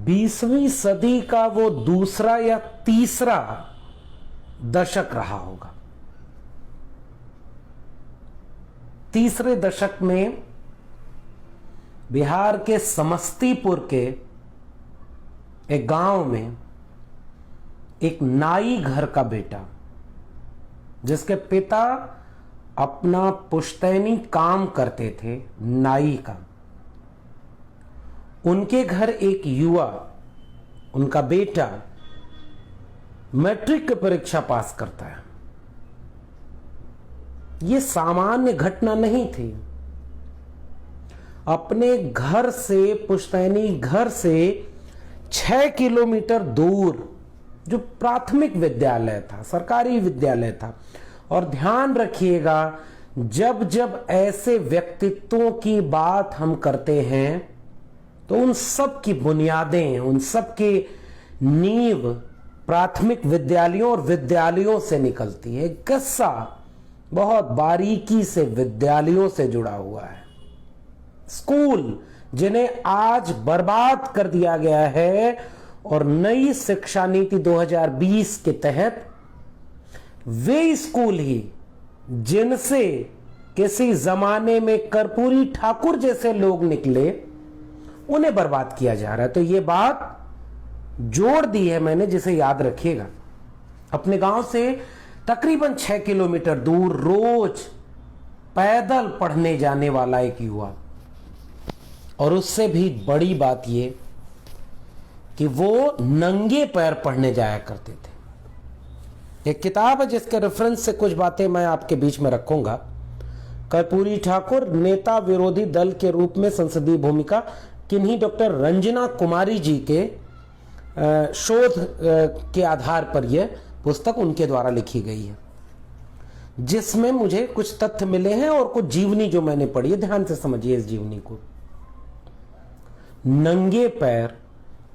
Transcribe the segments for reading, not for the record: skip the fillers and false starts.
20वीं सदी का वो दूसरा या तीसरा दशक रहा होगा। तीसरे दशक में बिहार के समस्तीपुर के एक गांव में एक नाई घर का बेटा, जिसके पिता अपना पुश्तैनी काम करते थे नाई का, उनके घर एक युवा, उनका बेटा मैट्रिक की परीक्षा पास करता है। यह सामान्य घटना नहीं थी। अपने घर से, पुश्तैनी घर से 6 किलोमीटर दूर जो प्राथमिक विद्यालय था, सरकारी विद्यालय था। और ध्यान रखिएगा, जब जब ऐसे व्यक्तित्वों की बात हम करते हैं तो उन सब की बुनियादें, उन सब की नींव प्राथमिक विद्यालयों और विद्यालयों से निकलती है। किस्सा बहुत बारीकी से विद्यालयों से जुड़ा हुआ है। स्कूल जिन्हें आज बर्बाद कर दिया गया है, और नई शिक्षा नीति 2020 के तहत वे स्कूल ही जिनसे किसी जमाने में कर्पूरी ठाकुर जैसे लोग निकले, उन्हें बर्बाद किया जा रहा है। तो ये बात जोड़ दी है मैंने, जिसे याद रखिएगा। अपने गांव से तकरीबन 6 किलोमीटर दूर रोज पैदल पढ़ने जाने वाला एक युवा, और उससे भी बड़ी बात ये कि वो नंगे पैर पढ़ने जाया करते थे। एक किताब है जिसके रेफरेंस से कुछ बातें मैं आपके बीच में रखूंगा। कर्पूरी ठाकुर, नेता विरोधी दल के रूप में संसदीय भूमिका, किन्हीं डॉक्टर रंजना कुमारी जी के शोध के आधार पर यह पुस्तक उनके द्वारा लिखी गई है, जिसमें मुझे कुछ तथ्य मिले हैं और कुछ जीवनी जो मैंने पढ़ी है। ध्यान से समझिए इस जीवनी को। नंगे पैर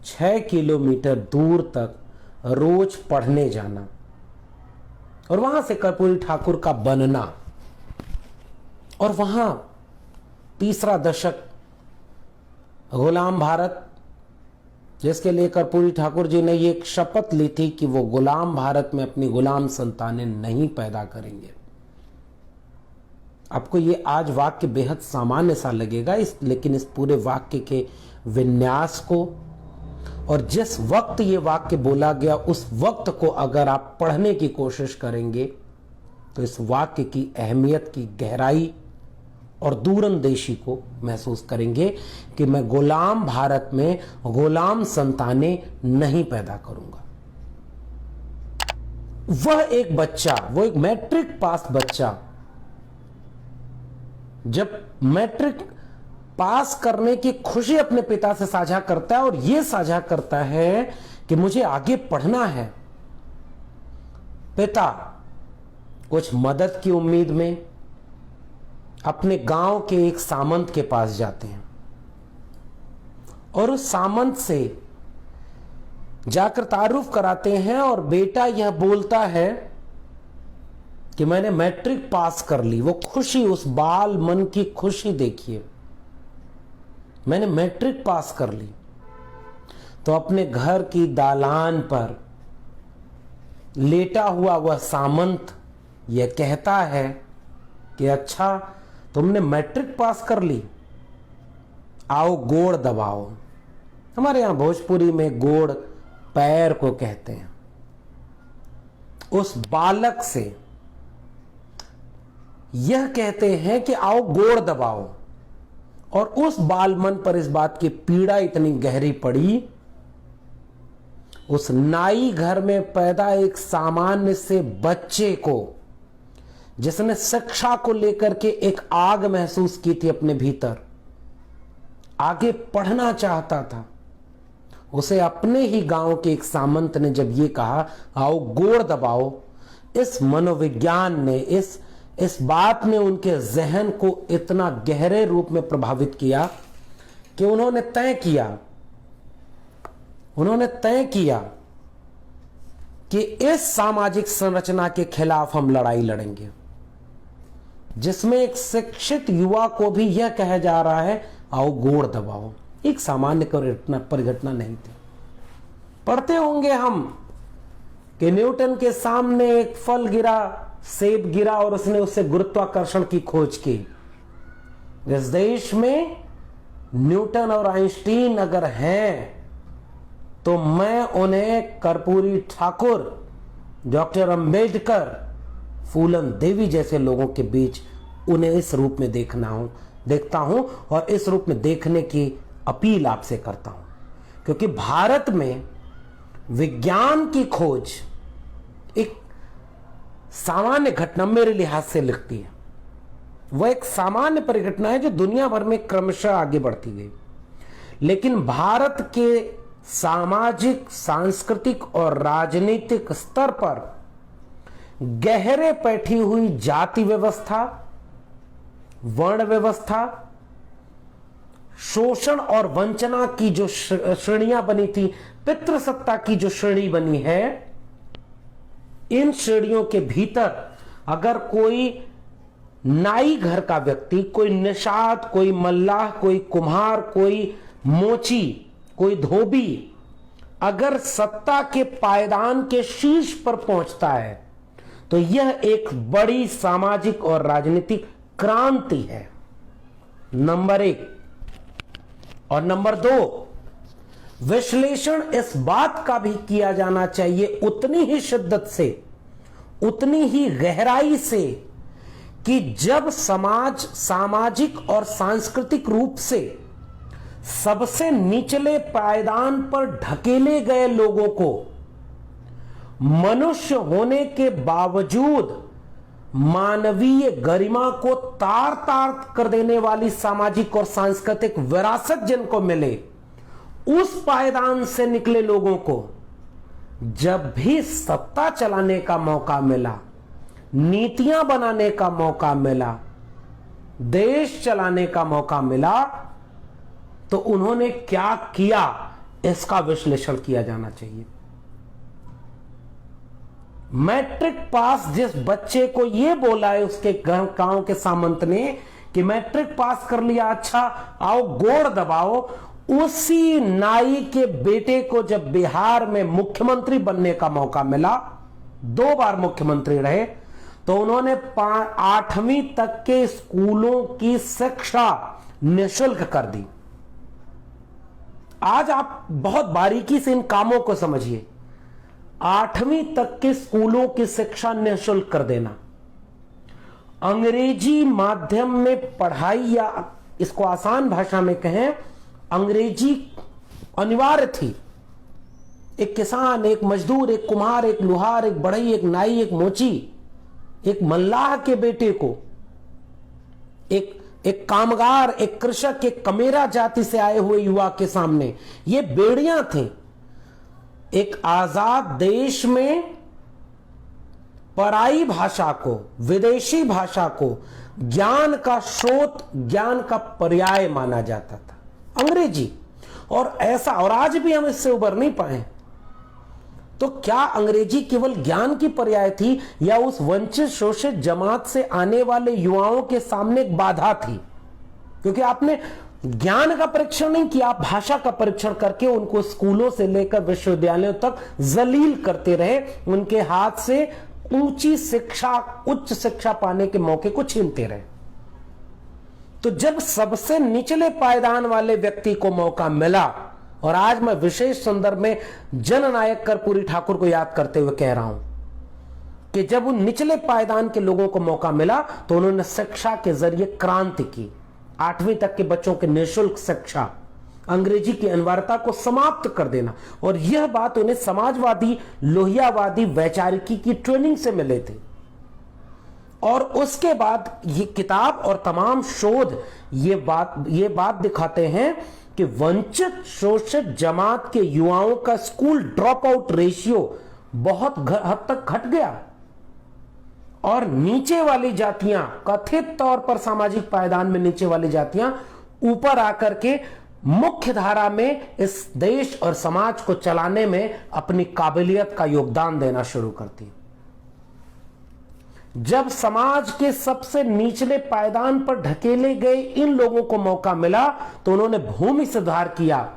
6 किलोमीटर दूर तक रोज पढ़ने जाना, और वहां से कर्पूरी ठाकुर का बनना, और वहां तीसरा दशक गुलाम भारत, जिसके लिए कर्पूरी ठाकुर जी ने ये एक शपथ ली थी कि वो गुलाम भारत में अपनी गुलाम संतानें नहीं पैदा करेंगे। आपको ये आज वाक्य बेहद सामान्य सा लगेगा, लेकिन इस पूरे वाक्य के विन्यास को और जिस वक्त ये वाक्य बोला गया उस वक्त को अगर आप पढ़ने की कोशिश करेंगे तो इस वाक्य की अहमियत की गहराई और दूरंदेशी को महसूस करेंगे कि मैं गुलाम भारत में गुलाम संतानें नहीं पैदा करूंगा। वह एक बच्चा, वो एक मैट्रिक पास बच्चा, जब मैट्रिक पास करने की खुशी अपने पिता से साझा करता है, और यह साझा करता है कि मुझे आगे पढ़ना है, पिता कुछ मदद की उम्मीद में अपने गांव के एक सामंत के पास जाते हैं, और उस सामंत से जाकर तारुफ कराते हैं, और बेटा यह बोलता है कि मैंने मैट्रिक पास कर ली। वो खुशी, उस बाल मन की खुशी देखिए, मैंने मैट्रिक पास कर ली। तो अपने घर की दालान पर लेटा हुआ वह सामंत यह कहता है कि अच्छा तुमने मैट्रिक पास कर ली, आओ गोड़ दबाओ। हमारे यहां भोजपुरी में गोड़ पैर को कहते हैं। उस बालक से यह कहते हैं कि आओ गोड़ दबाओ, और उस बालमन पर इस बात की पीड़ा इतनी गहरी पड़ी, उस नाई घर में पैदा एक सामान्य से बच्चे को, जिसने शिक्षा को लेकर के एक आग महसूस की थी अपने भीतर, आगे पढ़ना चाहता था, उसे अपने ही गांव के एक सामंत ने जब ये कहा आओ गोड़ दबाओ, इस मनोविज्ञान ने, इस बात ने उनके जहन को इतना गहरे रूप में प्रभावित किया कि उन्होंने तय किया कि इस सामाजिक संरचना के खिलाफ हम लड़ाई लड़ेंगे, जिसमें एक शिक्षित युवा को भी यह कहा जा रहा है आओ गोड़ दबाओ। एक सामान्य परिघटना नहीं थी। पढ़ते होंगे हम कि न्यूटन के सामने एक फल गिरा, सेब गिरा, और उसने उससे गुरुत्वाकर्षण की खोज की। जिस देश में न्यूटन और आइंस्टीन अगर हैं, तो मैं उन्हें कर्पूरी ठाकुर, डॉक्टर अंबेडकर, फूलन देवी जैसे लोगों के बीच उन्हें इस रूप में देखता हूं और इस रूप में देखने की अपील आपसे करता हूं। क्योंकि भारत में विज्ञान की खोज एक सामान्य घटना मेरे लिहाज से लगती है। वह एक सामान्य परिघटना है जो दुनिया भर में क्रमशः आगे बढ़ती गई, लेकिन भारत के सामाजिक, सांस्कृतिक और राजनीतिक स्तर पर गहरे बैठी हुई जाति व्यवस्था, वर्ण व्यवस्था, शोषण और वंचना की जो श्रेणियां बनी थी, पितृसत्ता की जो श्रेणी बनी है, इन श्रेणियों के भीतर अगर कोई नाई घर का व्यक्ति, कोई निषाद, कोई मल्लाह, कोई कुम्हार, कोई मोची, कोई धोबी अगर सत्ता के पायदान के शीर्ष पर पहुंचता है, तो यह एक बड़ी सामाजिक और राजनीतिक क्रांति है, नंबर 1। और नंबर 2, विश्लेषण इस बात का भी किया जाना चाहिए उतनी ही शिद्दत से, उतनी ही गहराई से, कि जब समाज सामाजिक और सांस्कृतिक रूप से सबसे निचले पायदान पर ढकेले गए लोगों को मनुष्य होने के बावजूद मानवीय गरिमा को तार तार कर देने वाली सामाजिक और सांस्कृतिक विरासत जिनको मिले, उस पायदान से निकले लोगों को जब भी सत्ता चलाने का मौका मिला, नीतियां बनाने का मौका मिला, देश चलाने का मौका मिला, तो उन्होंने क्या किया, इसका विश्लेषण किया जाना चाहिए। मैट्रिक पास जिस बच्चे को यह बोला है उसके गांव के सामंत ने कि मैट्रिक पास कर लिया, अच्छा आओ गोड़ दबाओ, उसी नाई के बेटे को जब बिहार में मुख्यमंत्री बनने का मौका मिला, 2 बार मुख्यमंत्री रहे, तो उन्होंने 8वीं तक के स्कूलों की शिक्षा निःशुल्क कर दी। आज आप बहुत बारीकी से इन कामों को समझिए। 8वीं तक के स्कूलों की शिक्षा निःशुल्क कर देना, अंग्रेजी माध्यम में पढ़ाई, या इसको आसान भाषा में कहें, अंग्रेजी अनिवार्य थी। एक किसान, एक मजदूर, एक कुम्हार, एक लुहार, एक बढ़ई, एक नाई, एक मोची, एक मल्लाह के बेटे को, एक कामगार, एक कृषक, एक कमेरा जाति से आए हुए युवा के सामने ये बेड़ियां थी। एक आजाद देश में पराई भाषा को, विदेशी भाषा को ज्ञान का स्रोत, ज्ञान का पर्याय माना जाता था, अंग्रेजी। और ऐसा, और आज भी हम इससे उबर नहीं पाए। तो क्या अंग्रेजी केवल ज्ञान की पर्याय थी, या उस वंचित शोषित जमात से आने वाले युवाओं के सामने एक बाधा थी? क्योंकि आपने ज्ञान का परीक्षण नहीं किया, आप भाषा का परीक्षण करके उनको स्कूलों से लेकर विश्वविद्यालयों तक जलील करते रहे, उनके हाथ से ऊंची शिक्षा, उच्च शिक्षा पाने के मौके को छीनते रहे। तो जब सबसे निचले पायदान वाले व्यक्ति को मौका मिला, और आज मैं विशेष संदर्भ में जननायक कर्पूरी ठाकुर को याद करते हुए कह रहा हूं कि जब उन निचले पायदान के लोगों को मौका मिला, तो उन्होंने शिक्षा के जरिए क्रांति की। 8वीं तक के बच्चों के निःशुल्क शिक्षा, अंग्रेजी की अनिवार्यता को समाप्त कर देना, और यह बात उन्हें समाजवादी, लोहियावादी वैचारिकी की ट्रेनिंग से मिले थे। और उसके बाद ये किताब और तमाम शोध ये बात दिखाते हैं कि वंचित शोषित जमात के युवाओं का स्कूल ड्रॉप आउट रेशियो बहुत हद तक घट गया, और नीचे वाली जातियां, कथित तौर पर सामाजिक पायदान में नीचे वाली जातियां, ऊपर आकर के मुख्य धारा में इस देश और समाज को चलाने में अपनी काबिलियत का योगदान देना शुरू करती। जब समाज के सबसे निचले पायदान पर ढकेले गए इन लोगों को मौका मिला तो उन्होंने भूमि सुधार किया,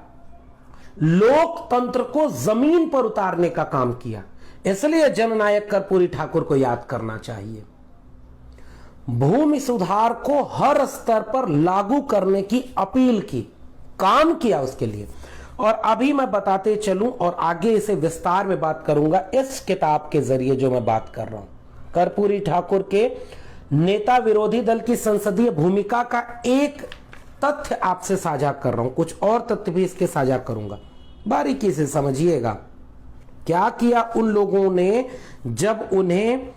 लोकतंत्र को जमीन पर उतारने का काम किया। इसलिए जननायक कर्पूरी ठाकुर को याद करना चाहिए। भूमि सुधार को हर स्तर पर लागू करने की अपील की, काम किया उसके लिए। और अभी मैं बताते चलूं और आगे इसे विस्तार में बात करूंगा इस किताब के जरिए जो मैं बात कर रहा हूं। कर्पूरी ठाकुर के नेता विरोधी दल की संसदीय भूमिका का एक तथ्य आपसे साझा कर रहा हूं, कुछ और तथ्य भी इसके साझा करूंगा, बारीकी से समझिएगा। क्या किया उन लोगों ने जब उन्हें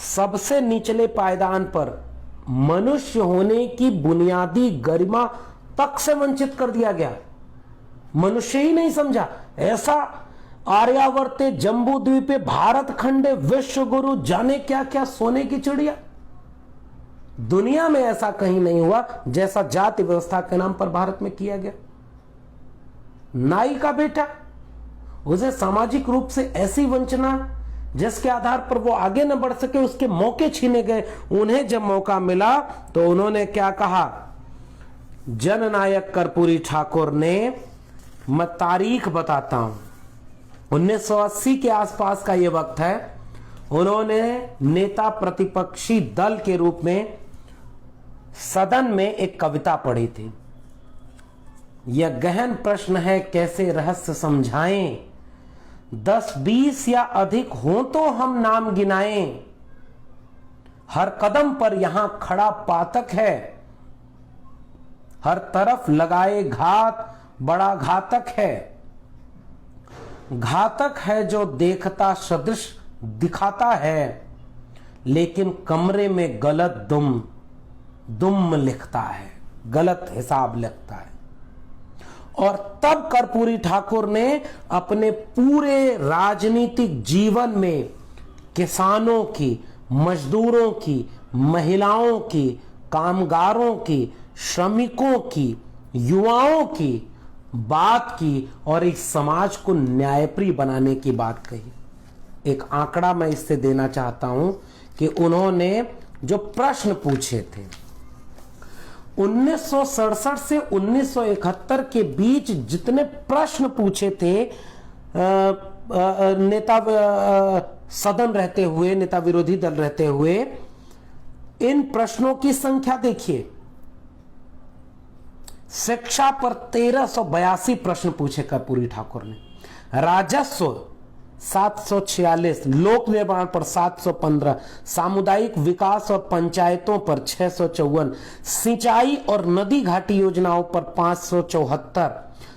सबसे निचले पायदान पर मनुष्य होने की बुनियादी गरिमा तक से वंचित कर दिया गया, मनुष्य ही नहीं समझा। ऐसा आर्यावर्ते जम्बू द्वीपे भारत खंडे विश्व गुरु जाने क्या क्या सोने की चिड़िया, दुनिया में ऐसा कहीं नहीं हुआ जैसा जाति व्यवस्था के नाम पर भारत में किया गया। नाई का बेटा, उसे सामाजिक रूप से ऐसी वंचना जिसके आधार पर वो आगे न बढ़ सके, उसके मौके छीने गए। उन्हें जब मौका मिला तो उन्होंने क्या कहा? जननायक कर्पूरी ठाकुर ने, मैं तारीख बताता हूं, 1980 के आसपास का यह वक्त है, उन्होंने नेता प्रतिपक्षी दल के रूप में सदन में एक कविता पढ़ी थी। यह गहन प्रश्न है कैसे रहस्य समझाएं, 10-20 या अधिक हो तो हम नाम गिनाएं, हर कदम पर यहां खड़ा पातक है, हर तरफ लगाए घात बड़ा घातक है, घातक है जो देखता सदृश दिखाता है, लेकिन कमरे में गलत दुम लिखता है, गलत हिसाब लिखता है। और तब कर्पूरी ठाकुर ने अपने पूरे राजनीतिक जीवन में किसानों की, मजदूरों की, महिलाओं की, कामगारों की, श्रमिकों की, युवाओं की बात की और इस समाज को न्यायप्रिय बनाने की बात कही। एक आंकड़ा मैं इससे देना चाहता हूं कि उन्होंने जो प्रश्न पूछे थे 1967 से 1971 के बीच, जितने प्रश्न पूछे थे नेता सदन रहते हुए, नेता विरोधी दल रहते हुए, इन प्रश्नों की संख्या देखिए। शिक्षा पर 1382 प्रश्न पूछे कर्पूरी ठाकुर ने, राजस्व 746, लोक निर्माण पर 715, सामुदायिक विकास और पंचायतों पर 654, सिंचाई और नदी घाटी योजनाओं पर 574,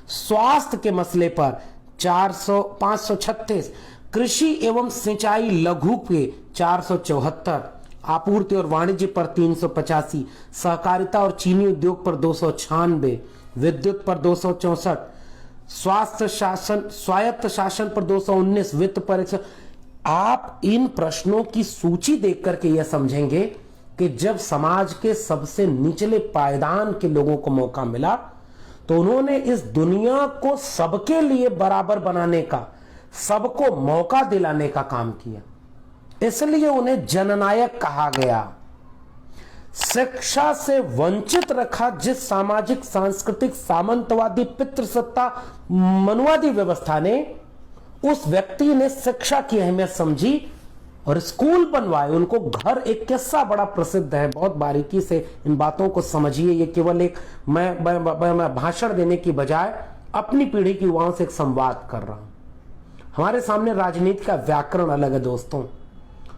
स्वास्थ्य के मसले पर 536, कृषि एवं सिंचाई लघु पे 474, आपूर्ति और वाणिज्य पर 385, सहकारिता और चीनी उद्योग पर 296, विद्युत पर 264, स्वास्थ्य शासन, स्वायत्त शासन पर 219, वित्त पर 100। आप इन प्रश्नों की सूची देख करके यह समझेंगे कि जब समाज के सबसे निचले पायदान के लोगों को मौका मिला तो उन्होंने इस दुनिया को सबके लिए बराबर बनाने का, सबको मौका दिलाने का काम किया। इसलिए उन्हें जननायक कहा गया। शिक्षा से वंचित रखा जिस सामाजिक, सांस्कृतिक, सामंतवादी, पितृसत्ता, मनुवादी व्यवस्था ने, उस व्यक्ति ने शिक्षा की अहमियत समझी और स्कूल बनवाए उनको घर। एक किस्सा बड़ा प्रसिद्ध है, बहुत बारीकी से इन बातों को समझिए। ये केवल एक मैं भाषण देने की बजाय अपनी पीढ़ी की युवाओं से एक संवाद कर रहा हूं। हमारे सामने राजनीति का व्याकरण अलग है दोस्तों,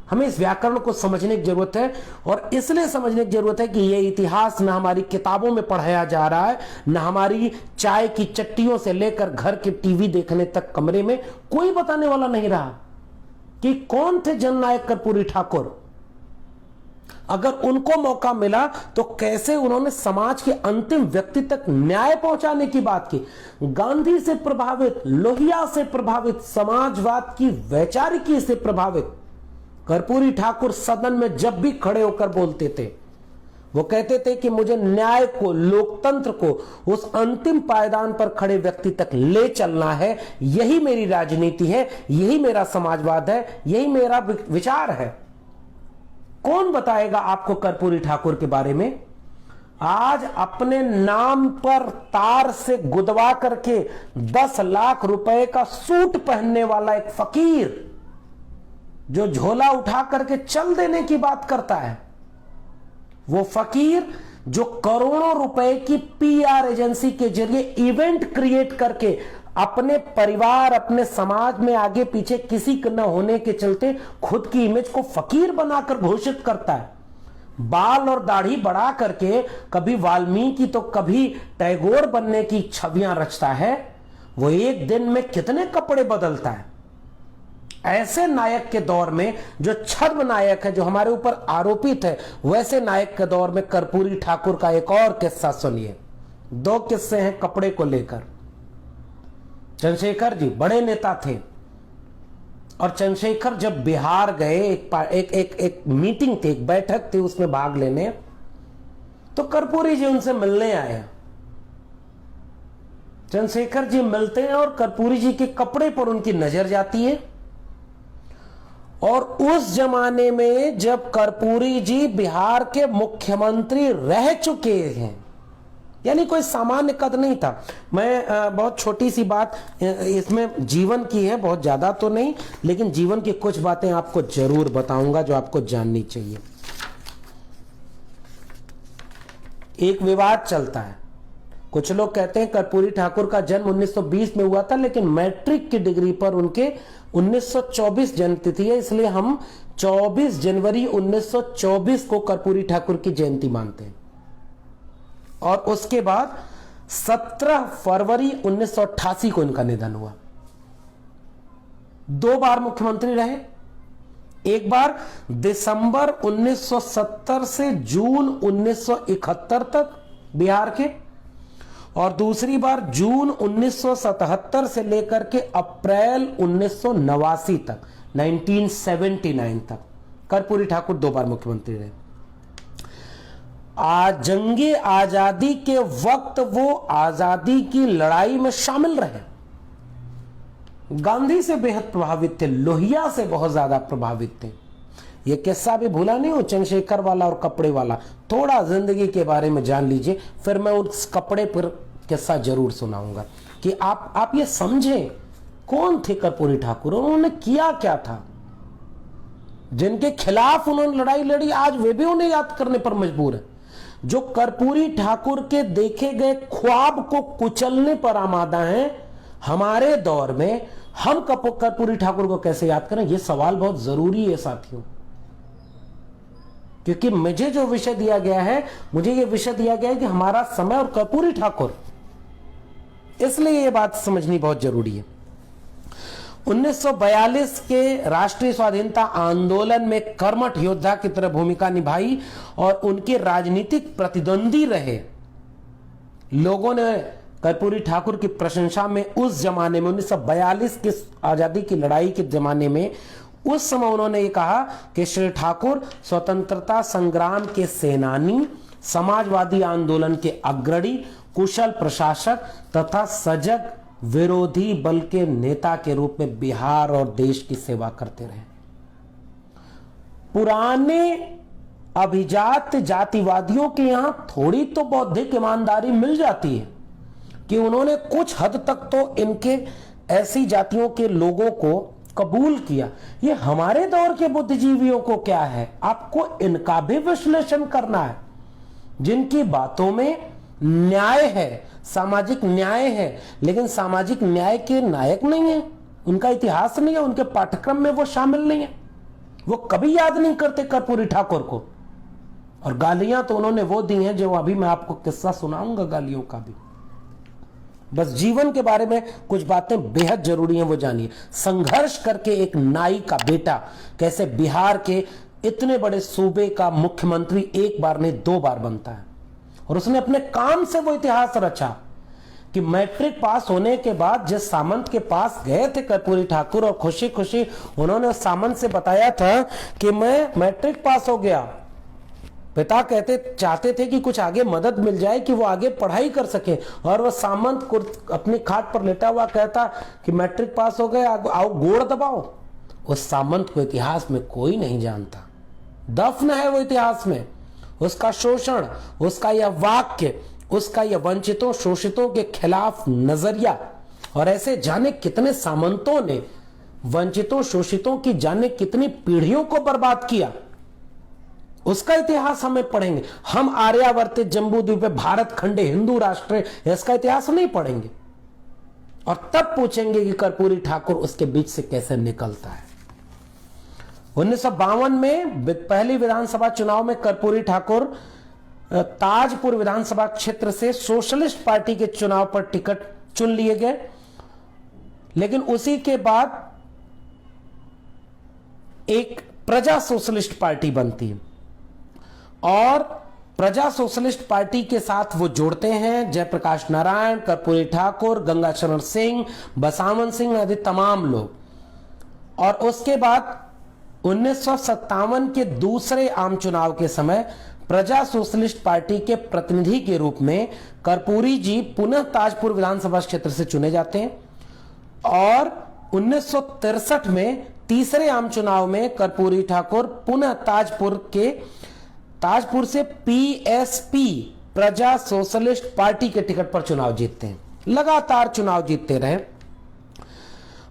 हमें इस व्याकरण को समझने की जरूरत है। और इसलिए समझने की जरूरत है कि यह इतिहास न हमारी किताबों में पढ़ाया जा रहा है, न हमारी चाय की चट्टियों से लेकर घर के टीवी देखने तक कमरे में कोई बताने वाला नहीं रहा कि कौन थे जननायक कर्पूरी ठाकुर। अगर उनको मौका मिला तो कैसे उन्होंने समाज के अंतिम व्यक्ति तक न्याय पहुंचाने की बात की। गांधी से प्रभावित, लोहिया से प्रभावित, समाजवाद की वैचारिकी से प्रभावित कर्पूरी ठाकुर सदन में जब भी खड़े होकर बोलते थे, वो कहते थे कि मुझे न्याय को, लोकतंत्र को उस अंतिम पायदान पर खड़े व्यक्ति तक ले चलना है। यही मेरी राजनीति है, यही मेरा समाजवाद है, यही मेरा विचार है। कौन बताएगा आपको कर्पूरी ठाकुर के बारे में? आज अपने नाम पर तार से गुदवा करके 10 लाख रुपए का सूट पहनने वाला एक फकीर जो झोला उठा करके चल देने की बात करता है, वो फकीर जो करोड़ों रुपए की पीआर एजेंसी के जरिए इवेंट क्रिएट करके अपने परिवार, अपने समाज में आगे पीछे किसी के न होने के चलते खुद की इमेज को फकीर बनाकर घोषित करता है, बाल और दाढ़ी बढ़ा करके कभी वाल्मीकि तो कभी टैगोर बनने की छवियां रचता है, वो एक दिन में कितने कपड़े बदलता है। ऐसे नायक के दौर में जो छद्म नायक है, जो हमारे ऊपर आरोपित है, वैसे नायक के दौर में कर्पूरी ठाकुर का एक और किस्सा सुनिए। 2 किस्से हैं कपड़े को लेकर। चंद्रशेखर जी बड़े नेता थे और चंद्रशेखर जब बिहार गए, एक मीटिंग थी, एक बैठक थी, उसमें भाग लेने, तो कर्पूरी जी उनसे मिलने आए। चंद्रशेखर जी मिलते हैं और कर्पूरी जी के कपड़े पर उनकी नजर जाती है। और उस जमाने में जब कर्पूरी जी बिहार के मुख्यमंत्री रह चुके हैं, यानी कोई सामान्य कद नहीं था। मैं बहुत छोटी सी बात इसमें जीवन की है, बहुत ज्यादा तो नहीं, लेकिन जीवन की कुछ बातें आपको जरूर बताऊंगा जो आपको जाननी चाहिए। एक विवाद चलता है, कुछ लोग कहते हैं कर्पूरी ठाकुर का जन्म 1920 में हुआ था, लेकिन मैट्रिक की डिग्री पर उनके 1924 जन्म तिथि है, इसलिए हम 24 जनवरी 1924 को कर्पूरी ठाकुर की जयंती मानते हैं। और उसके बाद 17 फरवरी 1988 को इनका निधन हुआ। 2 बार मुख्यमंत्री रहे, एक बार दिसंबर 1970 से जून 1971 तक बिहार के, और दूसरी बार जून 1977 से लेकर के अप्रैल 1989 तक, 1979 तक कर्पूरी ठाकुर 2 बार मुख्यमंत्री रहे। आज जंगे आजादी के वक्त वो आजादी की लड़ाई में शामिल रहे, गांधी से बेहद प्रभावित थे, लोहिया से बहुत ज्यादा प्रभावित थे। ये किस्सा भी भूला नहीं हो, चंद्रशेखर वाला और कपड़े वाला। थोड़ा जिंदगी के बारे में जान लीजिए, फिर मैं उस कपड़े पर किस्सा जरूर सुनाऊंगा कि आप ये समझें कौन थे कर्पूरी ठाकुर, उन्होंने किया क्या था, जिनके खिलाफ उन्होंने लड़ाई लड़ी, आज वे भी उन्हें याद करने पर मजबूर है। जो कर्पूरी ठाकुर के देखे गए ख्वाब को कुचलने पर आमादा हैं, हमारे दौर में हम कर्पूरी ठाकुर को कैसे याद करें, यह सवाल बहुत जरूरी है साथियों। क्योंकि मुझे जो विषय दिया गया है, मुझे यह विषय दिया गया है कि हमारा समय और कर्पूरी ठाकुर, इसलिए यह बात समझनी बहुत जरूरी है। 1942 के राष्ट्रीय स्वाधीनता आंदोलन में कर्मठ योद्धा की तरह भूमिका निभाई और उनके राजनीतिक प्रतिद्वंदी रहे लोगों ने कर्पूरी ठाकुर की प्रशंसा में उस जमाने में 1942 की आजादी की लड़ाई के जमाने में उस समय उन्होंने ये कहा कि श्री ठाकुर स्वतंत्रता संग्राम के सेनानी, समाजवादी आंदोलन के अग्रणी, कुशल प्रशासक तथा सजग विरोधी बल के नेता के रूप में बिहार और देश की सेवा करते रहे। पुराने अभिजात जातिवादियों के यहां थोड़ी तो बौद्धिक ईमानदारी मिल जाती है कि उन्होंने कुछ हद तक तो इनके ऐसी जातियों के लोगों को कबूल किया। ये हमारे दौर के बुद्धिजीवियों को क्या है, आपको इनका भी विश्लेषण करना है, जिनकी बातों में न्याय है, सामाजिक न्याय है, लेकिन सामाजिक न्याय के नायक नहीं है, उनका इतिहास नहीं है, उनके पाठ्यक्रम में वो शामिल नहीं है, वो कभी याद नहीं करते कर्पूरी ठाकुर को। और गालियां तो उन्होंने वो दी हैं जो अभी मैं आपको किस्सा सुनाऊंगा गालियों का भी। बस जीवन के बारे में कुछ बातें बेहद जरूरी हैं, वो जानिए। संघर्ष करके एक नाई का बेटा कैसे बिहार के इतने बड़े सूबे का मुख्यमंत्री एक बार नहीं 2 बार बनता है, और उसने अपने काम से वो इतिहास रचा कि मैट्रिक पास होने के बाद जिस सामंत के पास गए थे कर्पूरी ठाकुर और खुशी खुशी उन्होंने उस सामंत से बताया था कि मैं मैट्रिक पास हो गया। पिता चाहते थे कि कुछ आगे मदद मिल जाए कि वो आगे पढ़ाई कर सके, और वह सामंत को अपनी खाट पर लेटा हुआ कहता कि मैट्रिक पास हो गए, आओ गोड़ दबाओ। उस सामंत को इतिहास में कोई नहीं जानता, दफन है वो इतिहास में। उसका शोषण, उसका यह वाक्य, उसका यह वंचितों शोषितों के खिलाफ नजरिया, और ऐसे जाने कितने सामंतों ने वंचितों शोषितों की जाने कितनी पीढ़ियों को बर्बाद किया, उसका इतिहास हमें पढ़ेंगे। हम आर्यावर्त जम्बू द्वीप भारत खंडे हिंदू राष्ट्र, इसका इतिहास नहीं पढ़ेंगे और तब पूछेंगे कि कर्पूरी ठाकुर उसके बीच से कैसे निकलता है। 1952 में पहली विधानसभा चुनाव में कर्पूरी ठाकुर ताजपुर विधानसभा क्षेत्र से सोशलिस्ट पार्टी के चुनाव पर टिकट चुन लिए गए, लेकिन उसी के बाद एक प्रजा सोशलिस्ट पार्टी बनती है और प्रजा सोशलिस्ट पार्टी के साथ वो जोड़ते हैं जयप्रकाश नारायण, कर्पूरी ठाकुर, गंगाशरण सिंह, बसावन सिंह आदि तमाम लोग। और उसके बाद 1957 के दूसरे आम चुनाव के समय प्रजा सोशलिस्ट पार्टी के प्रतिनिधि के रूप में कर्पूरी जी पुनः ताजपुर विधानसभा क्षेत्र से चुने जाते हैं और 1963 में तीसरे आम चुनाव में कर्पूरी ठाकुर पुनः ताजपुर से पीएसपी प्रजा सोशलिस्ट पार्टी के टिकट पर चुनाव जीतते हैं। लगातार चुनाव जीतते रहे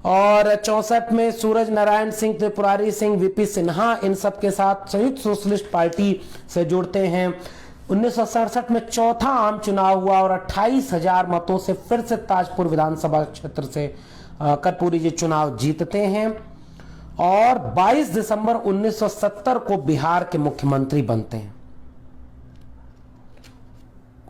और 64 में सूरज नारायण सिंह, त्रिपुरारी सिंह, वीपी सिन्हा, इन सब के साथ संयुक्त सोशलिस्ट पार्टी से जुड़ते हैं। 1967 में चौथा आम चुनाव हुआ और 28,000 मतों से फिर से ताजपुर विधानसभा क्षेत्र से कर्पूरी जी चुनाव जीतते हैं और 22 दिसंबर 1970 को बिहार के मुख्यमंत्री बनते हैं।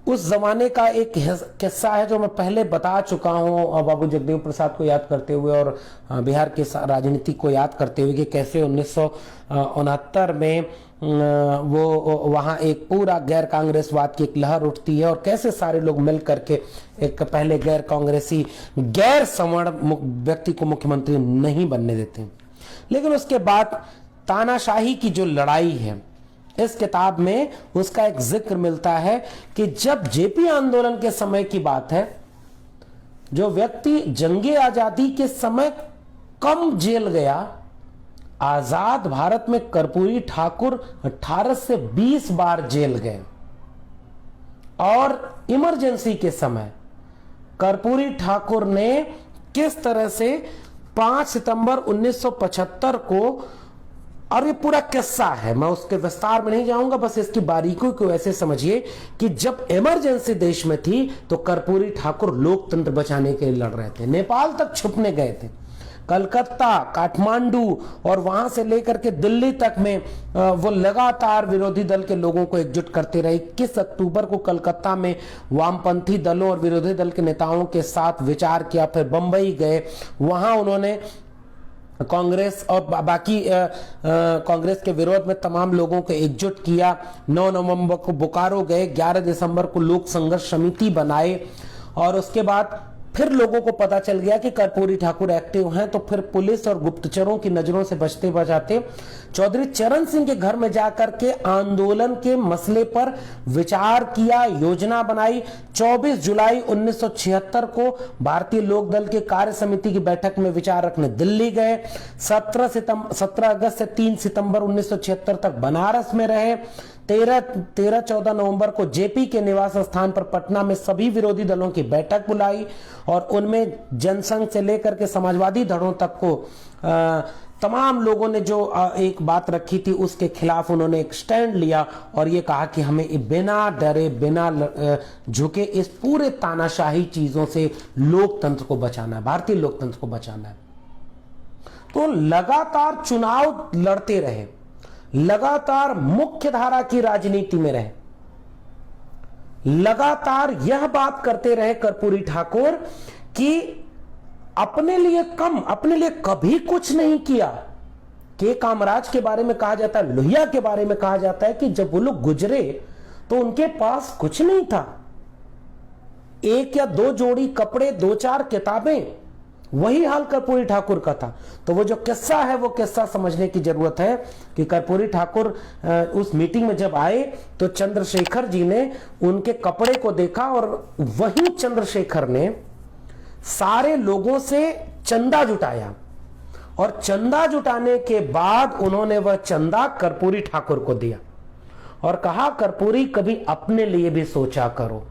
उस जमाने का एक किस्सा है जो मैं पहले बता चुका हूं बाबू जगदेव प्रसाद को याद करते हुए और बिहार के राजनीति को याद करते हुए कि कैसे 1969 में वो वहां एक पूरा गैर कांग्रेसवाद की एक लहर उठती है और कैसे सारे लोग मिल करके एक पहले गैर कांग्रेसी गैर सवर्ण व्यक्ति को मुख्यमंत्री नहीं बनने देते हैं। लेकिन उसके बाद तानाशाही की जो लड़ाई है, इस किताब में उसका एक जिक्र मिलता है कि जब जेपी आंदोलन के समय की बात है, जो व्यक्ति जंगे आजादी के समय कम जेल गया, आजाद भारत में कर्पूरी ठाकुर 18 से 20 बार जेल गए और इमरजेंसी के समय कर्पूरी ठाकुर ने किस तरह से 5 सितंबर 1975 को, और ये पूरा किस्सा है, मैं उसके विस्तार में नहीं जाऊंगा, बस इसकी बारीकियों को ऐसे समझिए कि जब इमरजेंसी देश में थी तो कर्पूरी ठाकुर लोकतंत्र बचाने के लिए लड़ रहे थे। नेपाल तक छुपने गए थे, कलकत्ता, काठमांडू और वहां से लेकर के दिल्ली तक में वो लगातार विरोधी दल के लोगों को एकजुट करते रहे। 21 अक्टूबर को कलकत्ता में वामपंथी दलों और विरोधी दल के नेताओं के साथ विचार किया, फिर बंबई गए, वहां उन्होंने कांग्रेस और बाकी कांग्रेस के विरोध में तमाम लोगों को एकजुट किया। 9 नवंबर को बोकारो गए, 11 दिसंबर को लोक संघर्ष समिति बनाए और उसके बाद फिर लोगों को पता चल गया कि कर्पूरी ठाकुर एक्टिव हैं, तो फिर पुलिस और गुप्तचरों की नजरों से बचते बचाते चौधरी चरण सिंह के घर में जाकर के आंदोलन के मसले पर विचार किया, योजना बनाई। 24 जुलाई 1976 को भारतीय लोक दल के कार्य समिति की बैठक में विचार रखने दिल्ली गए। 17 अगस्त से 3 सितंबर 1976 तक बनारस में रहे। 13-14 नवंबर को जेपी के निवास स्थान पर पटना में सभी विरोधी दलों की बैठक बुलाई और उनमें जनसंघ से लेकर के समाजवादी धड़ों तक को तमाम लोगों ने जो एक बात रखी थी उसके खिलाफ उन्होंने एक स्टैंड लिया और ये कहा कि हमें बिना डरे बिना झुके इस पूरे तानाशाही चीजों से लोकतंत्र को बचाना है, भारतीय लोकतंत्र को बचाना है। तो लगातार चुनाव लड़ते रहे, लगातार मुख्य धारा की राजनीति में रहे, लगातार यह बात करते रहे कर्पूरी ठाकुर कि अपने लिए कभी कुछ नहीं किया। के कामराज के बारे में कहा जाता है, लोहिया के बारे में कहा जाता है कि जब वो लोग गुजरे तो उनके पास कुछ नहीं था, 1 या 2 जोड़ी कपड़े, 2-4 किताबें, वही हाल कर्पूरी ठाकुर का था। तो वो जो किस्सा है वो किस्सा समझने की जरूरत है कि कर्पूरी ठाकुर उस मीटिंग में जब आए तो चंद्रशेखर जी ने उनके कपड़े को देखा और वही चंद्रशेखर ने सारे लोगों से चंदा जुटाया और चंदा जुटाने के बाद उन्होंने वह चंदा कर्पूरी ठाकुर को दिया और कहा, कर्पूरी कभी अपने लिए भी सोचा करो,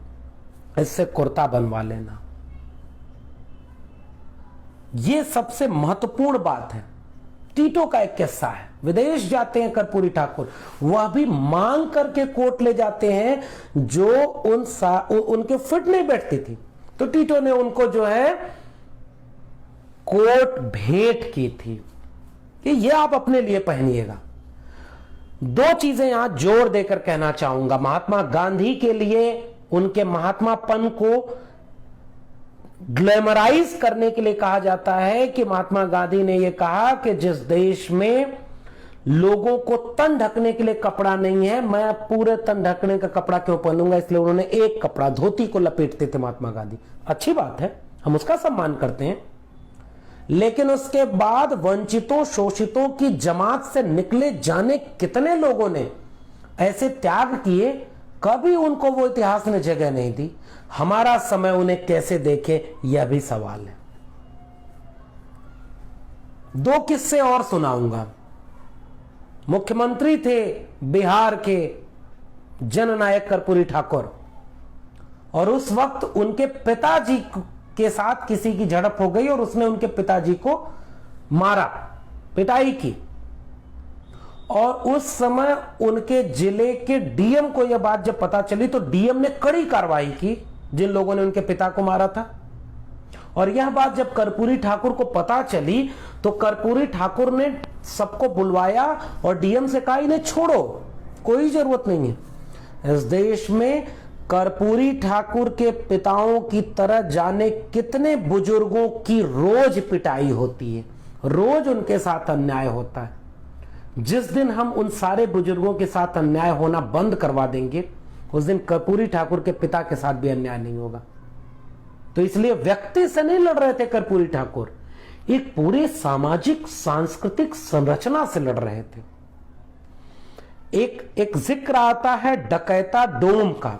इससे कुर्ता बनवा लेना। यह सबसे महत्वपूर्ण बात है। टीटो का एक किस्सा है, विदेश जाते हैं कर्पूरी ठाकुर, वह भी मांग करके कोट ले जाते हैं जो उनके फिट नहीं बैठती थी, तो टीटो ने उनको जो है कोट भेंट की थी कि यह आप अपने लिए पहनिएगा। दो चीजें यहां जोर देकर कहना चाहूंगा। महात्मा गांधी के लिए उनके महात्मापन को ग्लैमराइज करने के लिए कहा जाता है कि महात्मा गांधी ने यह कहा कि जिस देश में लोगों को तन ढकने के लिए कपड़ा नहीं है, मैं पूरे तन ढकने का कपड़ा क्यों पहनूंगा, इसलिए उन्होंने एक कपड़ा, धोती को लपेटते थे महात्मा गांधी। अच्छी बात है, हम उसका सम्मान करते हैं, लेकिन उसके बाद वंचितों शोषितों की जमात से निकले जाने कितने लोगों ने ऐसे त्याग किए, कभी उनको वो इतिहास ने जगह नहीं दी। हमारा समय उन्हें कैसे देखे, यह भी सवाल है। दो किस्से और सुनाऊंगा। मुख्यमंत्री थे बिहार के जननायक कर्पूरी ठाकुर, और उस वक्त उनके पिताजी के साथ किसी की झड़प हो गई और उसने उनके पिताजी को मारा, पिटाई की। और उस समय उनके जिले के डीएम को यह बात जब पता चली तो डीएम ने कड़ी कार्रवाई की जिन लोगों ने उनके पिता को मारा था। और यह बात जब कर्पूरी ठाकुर को पता चली तो कर्पूरी ठाकुर ने सबको बुलवाया और डीएम से कहा, इन्हें छोड़ो, कोई जरूरत नहीं है। इस देश में कर्पूरी ठाकुर के पिताओं की तरह जाने कितने बुजुर्गों की रोज पिटाई होती है, रोज उनके साथ अन्याय होता है। जिस दिन हम उन सारे बुजुर्गों के साथ अन्याय होना बंद करवा देंगे, उस दिन कर्पूरी ठाकुर के पिता के साथ भी अन्याय नहीं होगा। तो इसलिए व्यक्ति से नहीं लड़ रहे थे कर्पूरी ठाकुर, एक पूरे सामाजिक सांस्कृतिक संरचना से लड़ रहे थे। एक जिक्र आता है डकैता डोम का।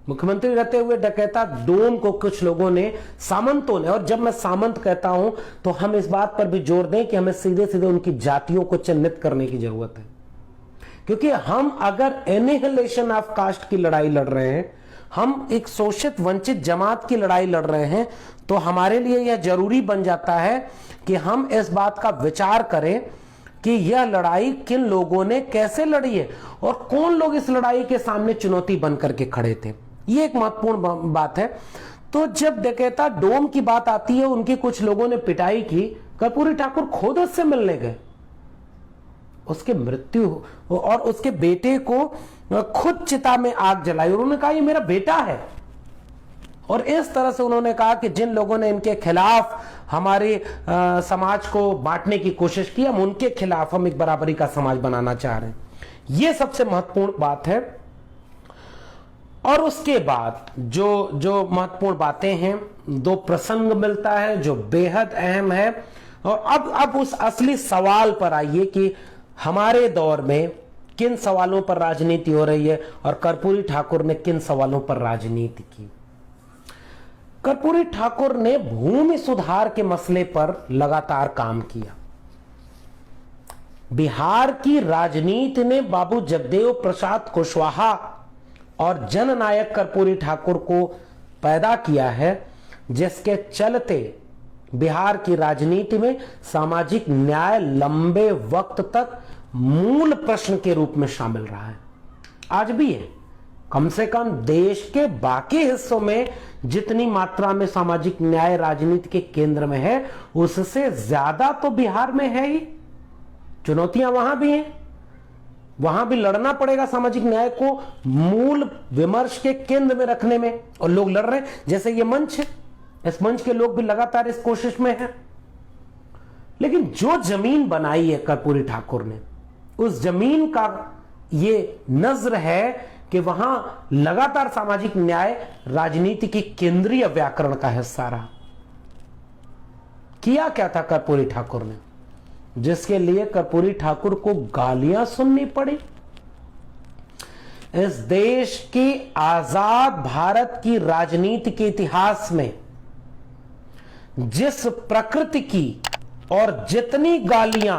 मुख्यमंत्री रहते हुए डकैता डोम को कुछ लोगों ने, सामंतों ने, और जब मैं सामंत कहता हूं तो हम इस बात पर भी जोर दें कि हमें सीधे सीधे उनकी जातियों को चिन्हित करने की जरूरत है, क्योंकि हम अगर एनिहिलेशन ऑफ कास्ट की लड़ाई लड़ रहे हैं, हम एक शोषित वंचित जमात की लड़ाई लड़ रहे हैं, तो हमारे लिए यह जरूरी बन जाता है कि हम इस बात का विचार करें कि यह लड़ाई किन लोगों ने कैसे लड़ी है और कौन लोग इस लड़ाई के सामने चुनौती बनकर के खड़े थे। यह एक महत्वपूर्ण बात है। तो जब डकैता डोम की बात आती है, उनके कुछ लोगों ने पिटाई की, कर्पूरी ठाकुर खुद उससे मिलने गए, उसके मृत्यु और उसके बेटे को खुद चिता में आग जलाई। उन्होंने कहा, ये मेरा बेटा है। और इस तरह से उन्होंने कहा कि जिन लोगों ने इनके खिलाफ हमारे समाज को बांटने की कोशिश की, हम उनके खिलाफ हम एक बराबरी का समाज बनाना चाह रहे हैं। यह सबसे महत्वपूर्ण बात है। और उसके बाद जो महत्वपूर्ण बातें हैं, दो प्रसंग मिलता है जो बेहद अहम है। और अब उस असली सवाल पर आइए कि हमारे दौर में किन सवालों पर राजनीति हो रही है और कर्पूरी ठाकुर ने किन सवालों पर राजनीति की। कर्पूरी ठाकुर ने भूमि सुधार के मसले पर लगातार काम किया। बिहार की राजनीति ने बाबू जगदेव प्रसाद कुशवाहा और जननायक कर्पूरी ठाकुर को पैदा किया है, जिसके चलते बिहार की राजनीति में सामाजिक न्याय लंबे वक्त तक मूल प्रश्न के रूप में शामिल रहा है, आज भी है। कम से कम देश के बाकी हिस्सों में जितनी मात्रा में सामाजिक न्याय राजनीति के केंद्र में है, उससे ज्यादा तो बिहार में है ही। चुनौतियां वहां भी हैं, वहां भी लड़ना पड़ेगा सामाजिक न्याय को मूल विमर्श के केंद्र में रखने में, और लोग लड़ रहे हैं। जैसे ये मंच है, इस मंच के लोग भी लगातार इस कोशिश में हैं। लेकिन जो जमीन बनाई है कर्पूरी ठाकुर ने, उस जमीन का ये नज्र है कि वहां लगातार सामाजिक न्याय राजनीति की केंद्रीय व्याकरण का हिस्सा रहा। किया क्या था कर्पूरी ठाकुर ने, जिसके लिए कर्पूरी ठाकुर को गालियां सुननी पड़ी? इस देश की आजाद भारत की राजनीति के इतिहास में जिस प्रकृति की और जितनी गालियां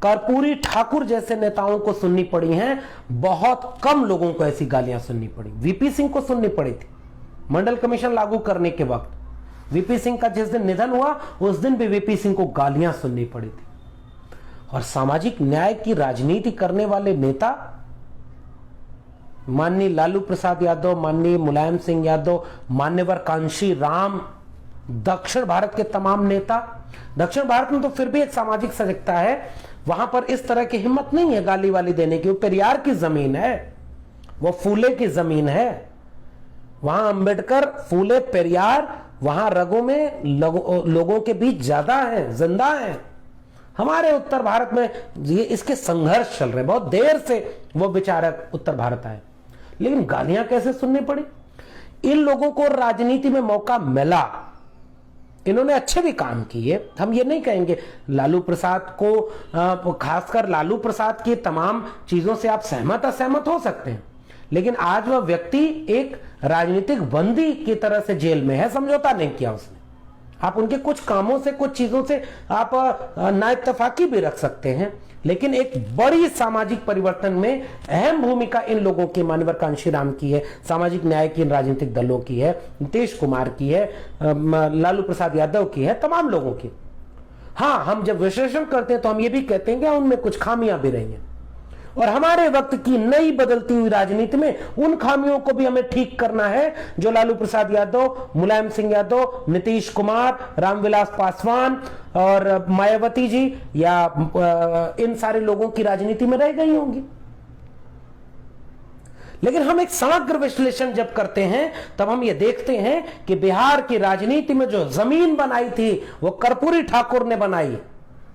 कर्पूरी ठाकुर जैसे नेताओं को सुननी पड़ी हैं, बहुत कम लोगों को ऐसी गालियां सुननी पड़ी। वीपी सिंह को सुननी पड़ी थी मंडल कमीशन लागू करने के वक्त। वीपी सिंह का जिस दिन निधन हुआ उस दिन भी वीपी सिंह को गालियां सुननी पड़ी थी। और सामाजिक न्याय की राजनीति करने वाले नेता माननीय लालू प्रसाद यादव, माननीय मुलायम सिंह यादव, मान्यवर कांशी राम, दक्षिण भारत के तमाम नेता, दक्षिण भारत में तो फिर भी एक सामाजिक सजगता है, वहां पर इस तरह की हिम्मत नहीं है गाली वाली देने की। वो पेरियार की जमीन है, वो फूले की जमीन है, वहां अंबेडकर, फूले, पेरियार, वहां रगों में लोगों के बीच ज्यादा है, जिंदा है। हमारे उत्तर भारत में ये इसके संघर्ष चल रहे, बहुत देर से वो विचारक उत्तर भारत आए, लेकिन गालियां कैसे सुननी पड़ी। इन लोगों को राजनीति में मौका मिला, इन्होंने अच्छे भी काम किए, हम ये नहीं कहेंगे। लालू प्रसाद को, खासकर लालू प्रसाद की तमाम चीजों से आप सहमत असहमत हो सकते हैं, लेकिन आज वह व्यक्ति एक राजनीतिक बंदी की तरह से जेल में है, समझौता नहीं किया उसने। आप उनके कुछ कामों से, कुछ चीजों से आप नाइत्तेफाकी भी रख सकते हैं, लेकिन एक बड़ी सामाजिक परिवर्तन में अहम भूमिका इन लोगों की, मान्यवर कांशीराम की है, सामाजिक न्याय की इन राजनीतिक दलों की है, नीतीश कुमार की है, लालू प्रसाद यादव की है, तमाम लोगों की। हाँ, हम जब विश्लेषण करते हैं तो हम ये भी कहते हैं कि उनमें कुछ खामियां भी रही हैं, और हमारे वक्त की नई बदलती हुई राजनीति में उन खामियों को भी हमें ठीक करना है जो लालू प्रसाद यादव, मुलायम सिंह यादव, नीतीश कुमार, रामविलास पासवान और मायावती जी या इन सारे लोगों की राजनीति में रह गई होंगी। लेकिन हम एक समग्र विश्लेषण जब करते हैं तब हम ये देखते हैं कि बिहार की राजनीति में जो जमीन बनाई थी वो कर्पूरी ठाकुर ने बनाई।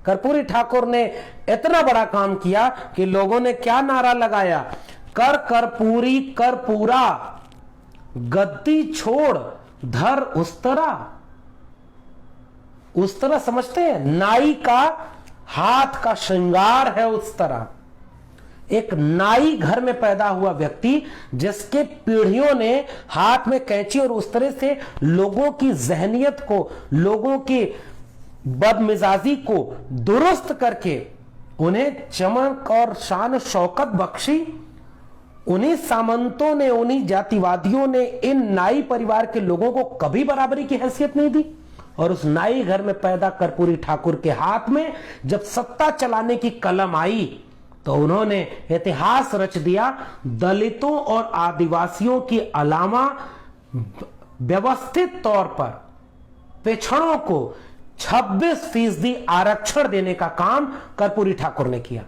कर्पूरी ठाकुर ने इतना बड़ा काम किया कि लोगों ने क्या नारा लगाया, कर कर्पूरी कर पूरा, गद्दी छोड़ धर उस तरह समझते हैं, नाई का हाथ का श्रृंगार है उस तरह। एक नाई घर में पैदा हुआ व्यक्ति जिसके पीढ़ियों ने हाथ में कैंची और उस तरह से लोगों की जहनियत को, लोगों की बदमिजाजी को दुरुस्त करके उन्हें चमक और शान शौकत बख्शी, उन्हीं सामंतों ने, उन्हीं जातिवादियों ने इन नाई परिवार के लोगों को कभी बराबरी की हैसियत नहीं दी। और उस नाई घर में पैदा कर्पूरी ठाकुर के हाथ में जब सत्ता चलाने की कलम आई तो उन्होंने इतिहास रच दिया। दलितों और आदिवासियों के अलावा व्यवस्थित तौर पर पिछड़ों को 26% आरक्षण देने का काम कर्पूरी ठाकुर ने किया।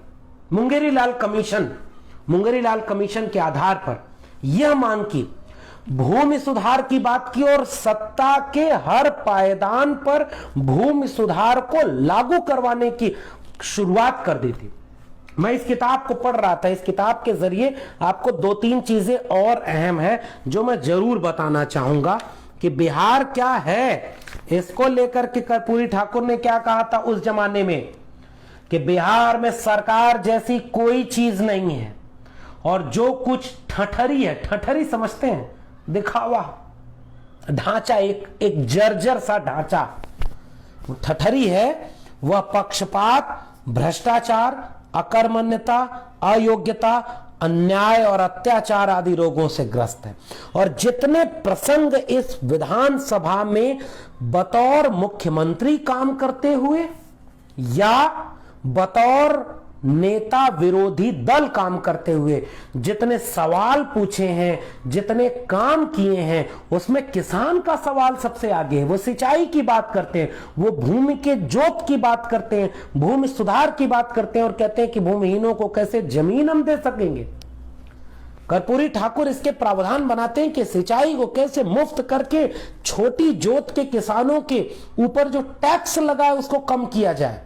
मुंगेरी लाल कमीशन के आधार पर यह मांग की, भूमि सुधार की बात की और सत्ता के हर पायदान पर भूमि सुधार को लागू करवाने की शुरुआत कर दी थी। मैं इस किताब को पढ़ रहा था, इस किताब के जरिए आपको 2-3 चीजें और अहम है जो मैं जरूर बताना चाहूंगा कि बिहार क्या है, इसको लेकर के कर्पूरी ठाकुर ने क्या कहा था उस जमाने में कि बिहार में सरकार जैसी कोई चीज नहीं है और जो कुछ ठठरी है, ठठरी समझते हैं, दिखावा ढांचा, एक जर्जर सा ढांचा ठठरी है, वह पक्षपात, भ्रष्टाचार, अकर्मण्यता, अयोग्यता, अन्याय और अत्याचार आदि रोगों से ग्रस्त है। और जितने प्रसंग इस विधानसभा में बतौर मुख्यमंत्री काम करते हुए या बतौर नेता विरोधी दल काम करते हुए जितने सवाल पूछे हैं, जितने काम किए हैं, उसमें किसान का सवाल सबसे आगे है। वो सिंचाई की बात करते हैं, वो भूमि के जोत की बात करते हैं, भूमि सुधार की बात करते हैं और कहते हैं कि भूमिहीनों को कैसे जमीन हम दे सकेंगे। कर्पूरी ठाकुर इसके प्रावधान बनाते हैं कि सिंचाई को कैसे मुफ्त करके छोटी जोत के किसानों के ऊपर जो टैक्स लगा है उसको कम किया जाए।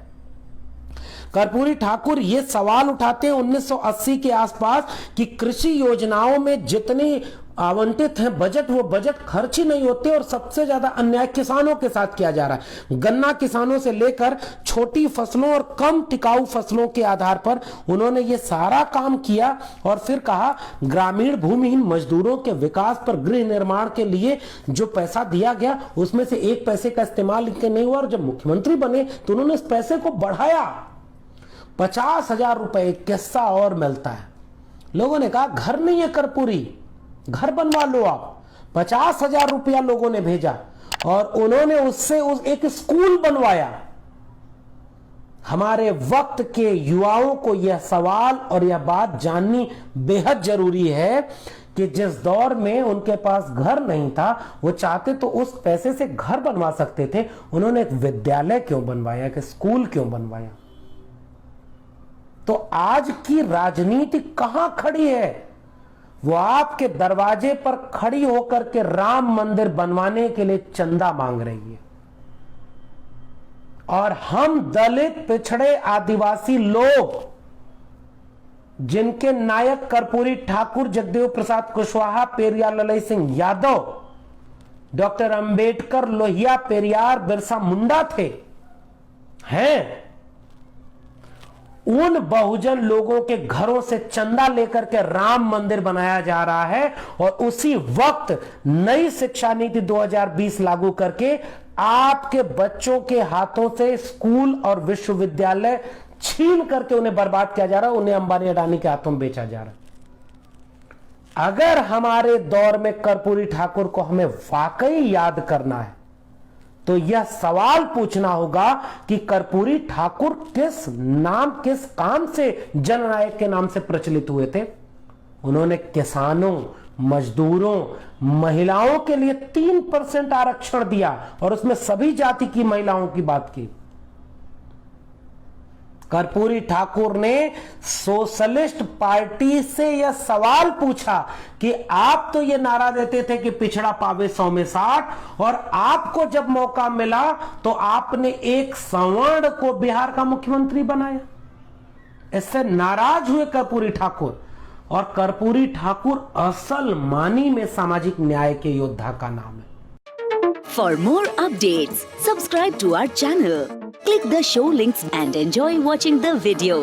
कर्पूरी ठाकुर ये सवाल उठाते हैं 1980 के आसपास कि कृषि योजनाओं में जितनी आवंटित है बजट, वो बजट खर्च ही नहीं होते और सबसे ज्यादा अन्याय किसानों के साथ किया जा रहा है। गन्ना किसानों से लेकर छोटी फसलों और कम टिकाऊ फसलों के आधार पर उन्होंने ये सारा काम किया और फिर कहा ग्रामीण भूमिहीन मजदूरों के विकास पर गृह निर्माण के लिए जो पैसा दिया गया उसमें से एक पैसे का इस्तेमाल इनके नहीं हुआ और जब मुख्यमंत्री बने तो उन्होंने इस पैसे को बढ़ाया। 50,000 रुपए किस्सा और मिलता है। लोगों ने कहा घर नहीं है कर्पूरी, घर बनवा लो आप। 50,000 रुपया लोगों ने भेजा और उन्होंने उससे एक स्कूल बनवाया। हमारे वक्त के युवाओं को यह सवाल और यह बात जाननी बेहद जरूरी है कि जिस दौर में उनके पास घर नहीं था वो चाहते तो उस पैसे से घर बनवा सकते थे, उन्होंने एक विद्यालय क्यों बनवाया, कि स्कूल क्यों बनवाया? तो आज की राजनीति कहां खड़ी है? वो आपके दरवाजे पर खड़ी होकर के राम मंदिर बनवाने के लिए चंदा मांग रही है और हम दलित, पिछड़े, आदिवासी लोग जिनके नायक कर्पूरी ठाकुर, जगदेव प्रसाद कुशवाहा, पेरियार ललई सिंह यादव, डॉक्टर अंबेडकर, लोहिया, पेरियार, बिरसा मुंडा थे, हैं, उन बहुजन लोगों के घरों से चंदा लेकर के राम मंदिर बनाया जा रहा है और उसी वक्त नई शिक्षा नीति 2020 लागू करके आपके बच्चों के हाथों से स्कूल और विश्वविद्यालय छीन करके उन्हें बर्बाद किया जा रहा है, उन्हें अंबानी अडानी के हाथों में बेचा जा रहा है। अगर हमारे दौर में कर्पूरी ठाकुर को हमें वाकई याद करना है तो यह सवाल पूछना होगा कि कर्पूरी ठाकुर किस नाम, किस काम से जननायक के नाम से प्रचलित हुए थे? उन्होंने किसानों, मजदूरों, महिलाओं के लिए 3% आरक्षण दिया और उसमें सभी जाति की महिलाओं की बात की। कर्पूरी ठाकुर ने सोशलिस्ट पार्टी से यह सवाल पूछा कि आप तो यह नारा देते थे कि पिछड़ा पावे 100 में 60 और आपको जब मौका मिला तो आपने एक सवर्ण को बिहार का मुख्यमंत्री बनाया। इससे नाराज हुए कर्पूरी ठाकुर और कर्पूरी ठाकुर असल मानी में सामाजिक न्याय के योद्धा का नाम है। For more updates subscribe to our channel, click the show links and enjoy watching the video.